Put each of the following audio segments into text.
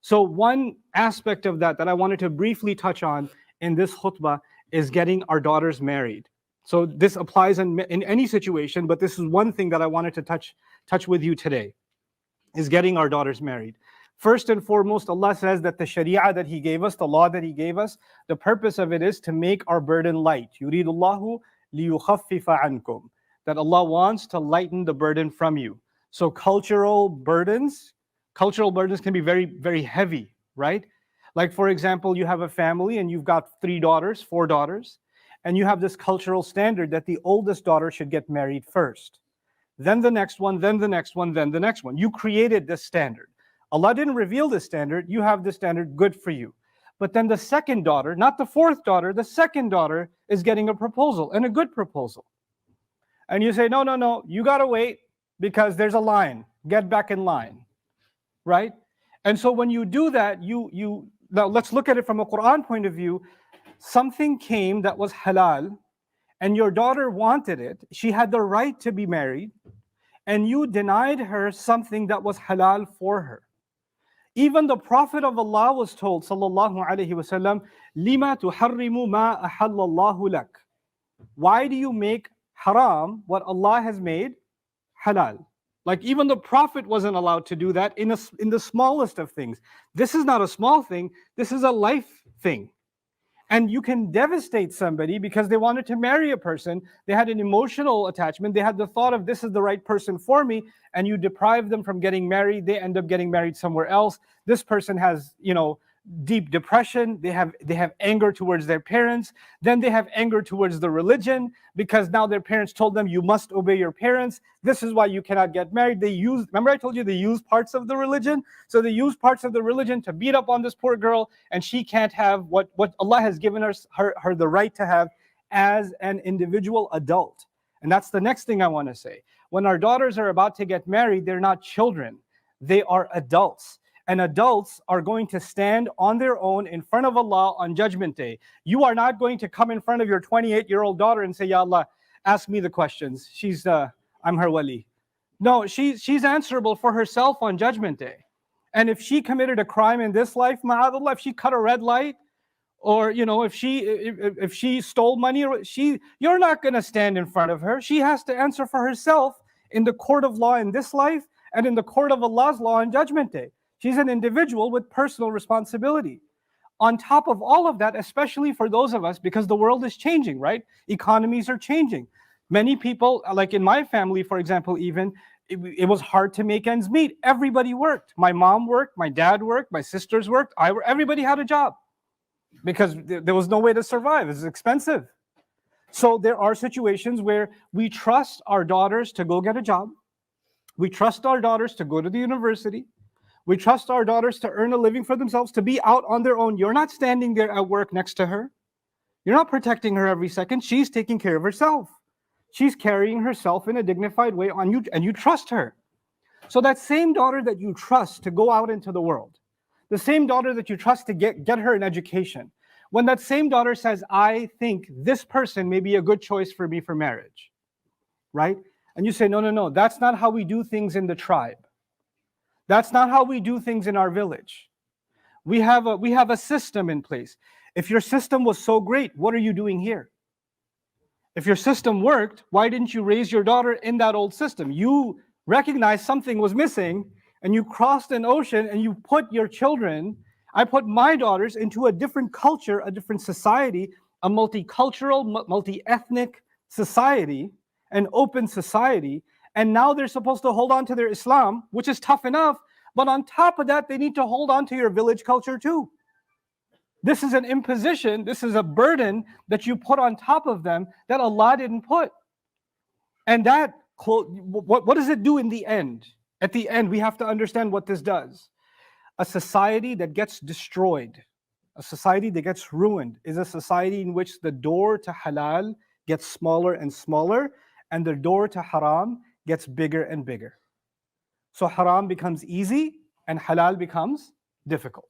So one aspect of that I wanted to briefly touch on in this khutbah is getting our daughters married. So this applies in any situation, but this is one thing that I wanted to touch with you today, is getting our daughters married. First and foremost, Allah says that the sharia that He gave us, the law that He gave us, the purpose of it is to make our burden light. يُرِيدُ اللَّهُ لِيُخَفِّفَ عَنْكُمْ. That Allah wants to lighten the burden from you. So cultural burdens can be very, very heavy, right? Like for example, you have a family and you've got 3 daughters, 4 daughters, and you have this cultural standard that the oldest daughter should get married first. Then the next one, then the next one, then the next one. You created this standard. Allah didn't reveal this standard. You have this standard, good for you. But then the second daughter, not the 4th daughter, the second daughter is getting a proposal, and a good proposal. And you say, no, you gotta wait because there's a line. Get back in line, right? And so when you do that, now let's look at it from a Quran point of view. Something came that was halal, and your daughter wanted it. She had the right to be married, and you denied her something that was halal for her. Even the Prophet of Allah was told, sallallahu alaihi wasallam, "Lima tuharrimu ma ahallallahu lak." Why do you make haram what Allah has made halal? Like even the Prophet wasn't allowed to do that in the smallest of things. This is not a small thing. This is a life thing. And you can devastate somebody because they wanted to marry a person. They had an emotional attachment. They had the thought of, this is the right person for me. And you deprive them from getting married. They end up getting married somewhere else. This person has, deep depression. They have anger towards their parents. Then they have anger towards the religion because now their parents told them, you must obey your parents. This is why you cannot get married. Remember I told you they use parts of the religion? So they use parts of the religion to beat up on this poor girl, and she can't have what Allah has given her the right to have as an individual adult. And that's the next thing I want to say. When our daughters are about to get married, they're not children. They are adults. And adults are going to stand on their own in front of Allah on Judgment Day. You are not going to come in front of your 28-year-old daughter and say, Ya Allah, ask me the questions. I'm her wali. No, she's answerable for herself on Judgment Day. And if she committed a crime in this life, ma'adallah, if she cut a red light, or if she stole money, you're not going to stand in front of her. She has to answer for herself in the court of law in this life and in the court of Allah's law on Judgment Day. She's an individual with personal responsibility. On top of all of that, especially for those of us, because the world is changing, right? Economies are changing. Many people, like in my family, for example, even, it was hard to make ends meet. Everybody worked. My mom worked, my dad worked, my sisters worked, everybody had a job because there was no way to survive. It was expensive. So there are situations where we trust our daughters to go get a job. We trust our daughters to go to the university. We trust our daughters to earn a living for themselves, to be out on their own. You're not standing there at work next to her. You're not protecting her every second. She's taking care of herself. She's carrying herself in a dignified way on you, and you trust her. So that same daughter that you trust to go out into the world, the same daughter that you trust to get her an education, when that same daughter says, I think this person may be a good choice for me for marriage, right? And you say, no, that's not how we do things in the tribe. That's not how we do things in our village. We have a system in place. If your system was so great, what are you doing here? If your system worked, why didn't you raise your daughter in that old system? You recognized something was missing, and you crossed an ocean, and you put your children, I put my daughters into a different culture, a different society, a multicultural, multi-ethnic society, an open society. And now they're supposed to hold on to their Islam, which is tough enough. But on top of that, they need to hold on to your village culture too. This is an imposition. This is a burden that you put on top of them that Allah didn't put. And that, what does it do in the end? At the end, we have to understand what this does. A society that gets destroyed, a society that gets ruined, is a society in which the door to halal gets smaller and smaller, and the door to haram gets bigger and bigger. So haram becomes easy and halal becomes difficult.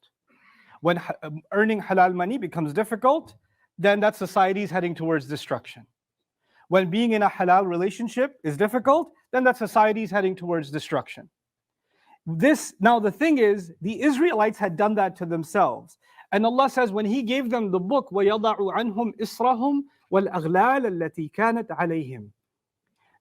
When earning halal money becomes difficult, then that society is heading towards destruction. When being in a halal relationship is difficult, then that society is heading towards destruction. Now the thing is, the Israelites had done that to themselves. And Allah says when He gave them the book, وَيَضَعُ عَنْهُمْ إِصْرَهُمْ وَالْأَغْلَالَ الَّتِي كَانَتْ عَلَيْهِمْ,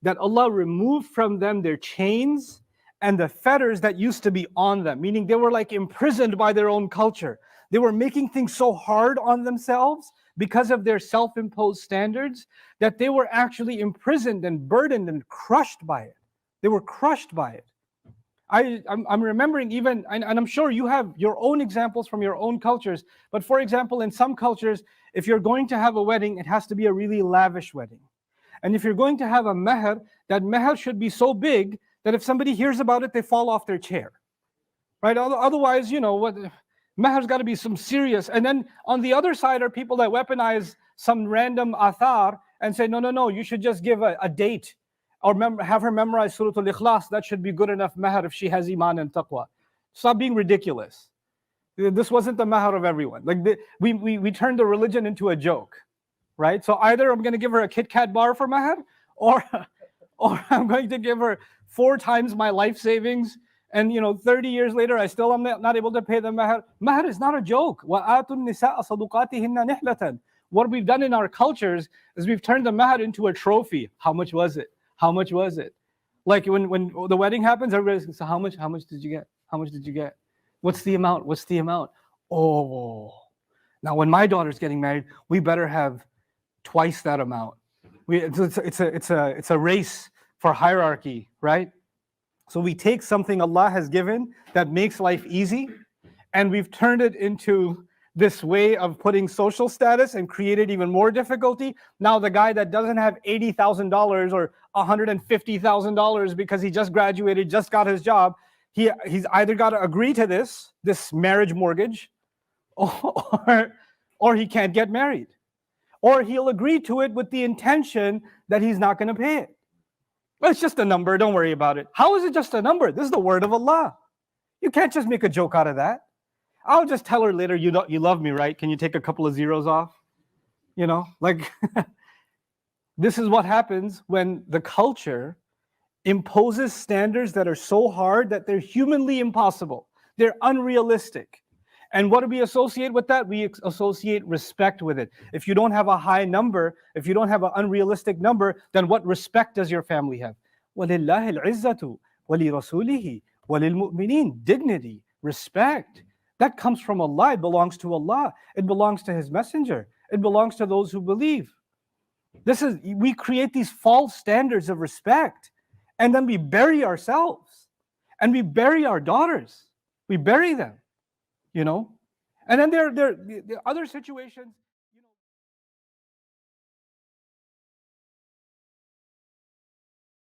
that Allah removed from them their chains and the fetters that used to be on them, meaning they were like imprisoned by their own culture. They were making things so hard on themselves because of their self-imposed standards that they were actually imprisoned and burdened and crushed by it. They were crushed by it. I'm remembering even, and I'm sure you have your own examples from your own cultures, but for example, in some cultures, if you're going to have a wedding, it has to be a really lavish wedding. And if you're going to have a meher, that meher should be so big that if somebody hears about it, they fall off their chair, right? Otherwise, you know, what meher's got to be some serious. And then on the other side are people that weaponize some random athar and say, no, you should just give a date, or have her memorize Surah Al-Ikhlas. That should be good enough meher if she has iman and taqwa. Stop being ridiculous. This wasn't the meher of everyone. Like we turned the religion into a joke, right? So either I'm going to give her a Kit Kat bar for meher, or I'm going to give her 4 times my life savings, and 30 years later I still am not able to pay the meher. Meher is not a joke. وَآتُوا النِّسَاءَ صَدُقَاتِهِنَّ نِحْلَةً. What we've done in our cultures is we've turned the meher into a trophy. How much was it? How much was it? Like when the wedding happens, everybody's going to say, how much did you get? How much did you get? What's the amount? What's the amount? Oh, now when my daughter's getting married, we better have twice that amount. It's a race for hierarchy, right? So we take something Allah has given that makes life easy, and we've turned it into this way of putting social status and created even more difficulty. Now the guy that doesn't have $80,000 or $150,000 because he just graduated, just got his job, he's either got to agree to this marriage mortgage, or he can't get married. Or he'll agree to it with the intention that he's not going to pay it. Well, it's just a number, don't worry about it. How is it just a number? This is the word of Allah. You can't just make a joke out of that. I'll just tell her later, you love me, right? Can you take a couple of zeros off? This is what happens when the culture imposes standards that are so hard that they're humanly impossible. They're unrealistic. And what do we associate with that? We associate respect with it. If you don't have a high number, if you don't have an unrealistic number, then what respect does your family have? وَلِلَّهِ الْعِزَّةُ وَلِرَسُولِهِ وَلِلْمُؤْمِنِينَ. Dignity, respect. That comes from Allah. It belongs to Allah. It belongs to His Messenger. It belongs to those who believe. We create these false standards of respect, and then we bury ourselves, and we bury our daughters. We bury them. And then there are other situations.